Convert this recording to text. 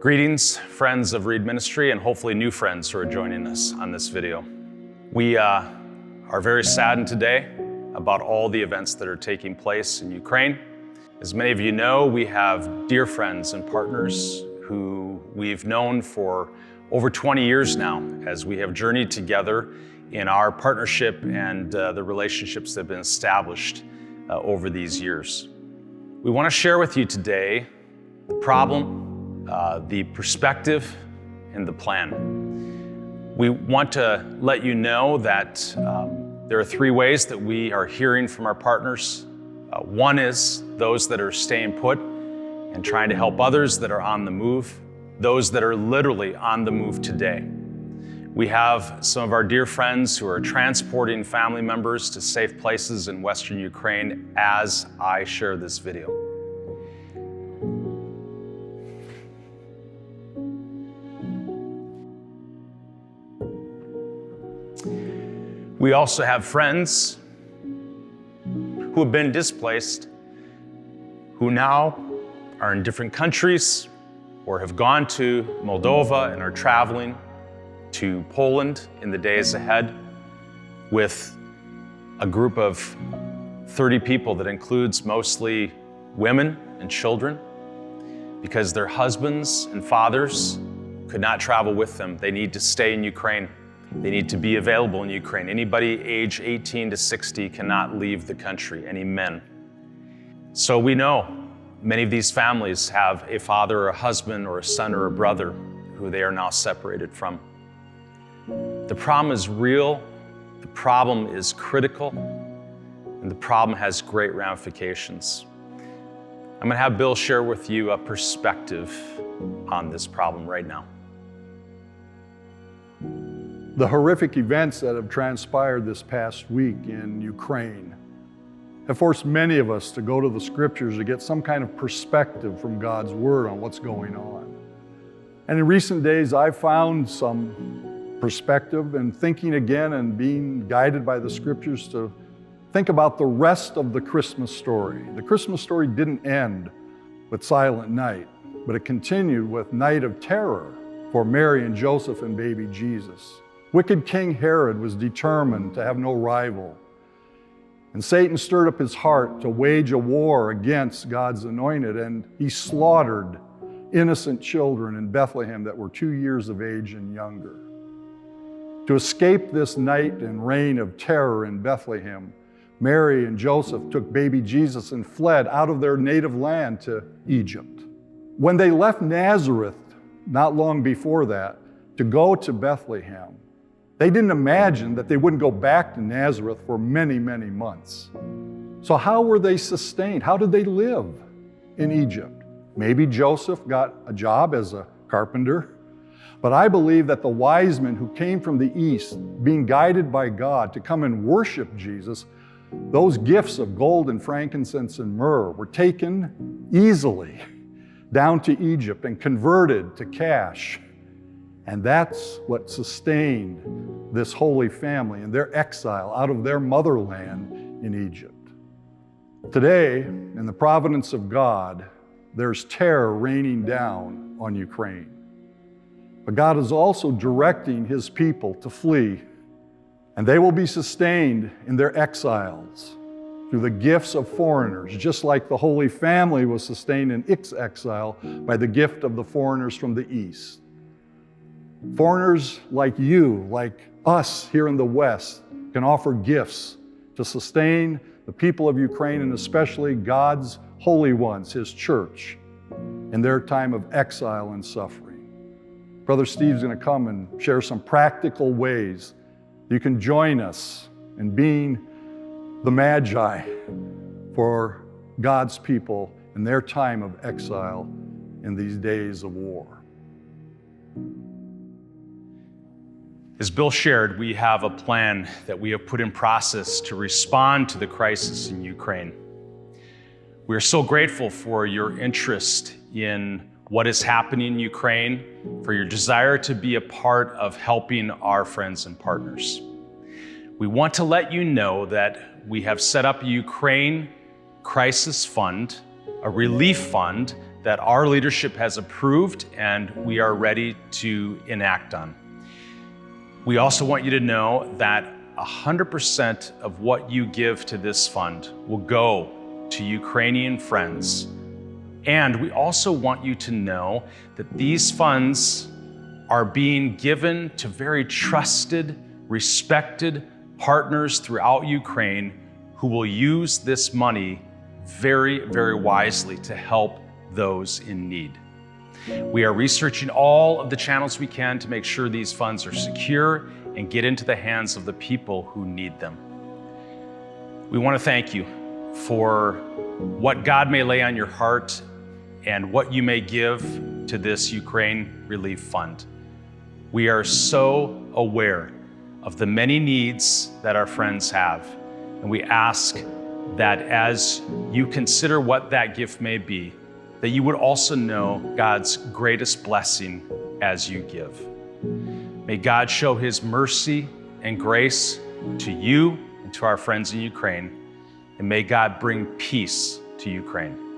Greetings, friends of Reed Ministry, and hopefully new friends who are joining us on this video. We are very saddened today about all the events that are taking place in Ukraine. As many of you know, we have dear friends and partners who we've known for over 20 years now, as we have journeyed together in our partnership and the relationships that have been established over these years. We want to share with you today the problem, the perspective, and the plan. We want to let you know that there are three ways that we are hearing from our partners. One is those that are staying put and trying to help others that are on the move, those that are literally on the move today. We have some of our dear friends who are transporting family members to safe places in Western Ukraine as I share this video. We also have friends who have been displaced, who now are in different countries or have gone to Moldova and are traveling to Poland in the days ahead with a group of 30 people that includes mostly women and children, because their husbands and fathers could not travel with them. They need to stay in Ukraine. They need to be available in Ukraine. Anybody age 18 to 60 cannot leave the country, any men. So we know many of these families have a father or a husband or a son or a brother who they are now separated from. The problem is real, the problem is critical, and the problem has great ramifications. I'm going to have Bill share with you a perspective on this problem right now. The horrific events that have transpired this past week in Ukraine have forced many of us to go to the scriptures to get some kind of perspective from God's word on what's going on. And in recent days, I've found some perspective and thinking again and being guided by the scriptures to think about the rest of the Christmas story. The Christmas story didn't end with Silent Night, but it continued with Night of Terror for Mary and Joseph and baby Jesus. Wicked King Herod was determined to have no rival. And Satan stirred up his heart to wage a war against God's anointed, and he slaughtered innocent children in Bethlehem that were 2 years of age and younger. To escape this night and reign of terror in Bethlehem, Mary and Joseph took baby Jesus and fled out of their native land to Egypt. When they left Nazareth, not long before that, to go to Bethlehem, they didn't imagine that they wouldn't go back to Nazareth for many, many months. So how were they sustained? How did they live in Egypt? Maybe Joseph got a job as a carpenter, but I believe that the wise men who came from the east, being guided by God to come and worship Jesus, those gifts of gold and frankincense and myrrh were taken easily down to Egypt and converted to cash. And that's what sustained this holy family in their exile out of their motherland in Egypt. Today, in the providence of God, there's terror raining down on Ukraine. But God is also directing His people to flee, and they will be sustained in their exiles through the gifts of foreigners, just like the Holy Family was sustained in its exile by the gift of the foreigners from the East. Foreigners like you, like us here in the West, can offer gifts to sustain the people of Ukraine and especially God's holy ones, His church, in their time of exile and suffering. Brother Steve's going to come and share some practical ways you can join us in being the Magi for God's people in their time of exile in these days of war. As Bill shared, we have a plan that we have put in process to respond to the crisis in Ukraine. We are so grateful for your interest in what is happening in Ukraine, for your desire to be a part of helping our friends and partners. We want to let you know that we have set up a Ukraine Crisis Fund, a relief fund that our leadership has approved and we are ready to enact on. We also want you to know that 100% of what you give to this fund will go to Ukrainian friends. And we also want you to know that these funds are being given to very trusted, respected partners throughout Ukraine who will use this money very, very wisely to help those in need. We are researching all of the channels we can to make sure these funds are secure and get into the hands of the people who need them. We want to thank you for what God may lay on your heart and what you may give to this Ukraine Relief Fund. We are so aware of the many needs that our friends have, and we ask that as you consider what that gift may be, that you would also know God's greatest blessing as you give. May God show His mercy and grace to you and to our friends in Ukraine, and may God bring peace to Ukraine.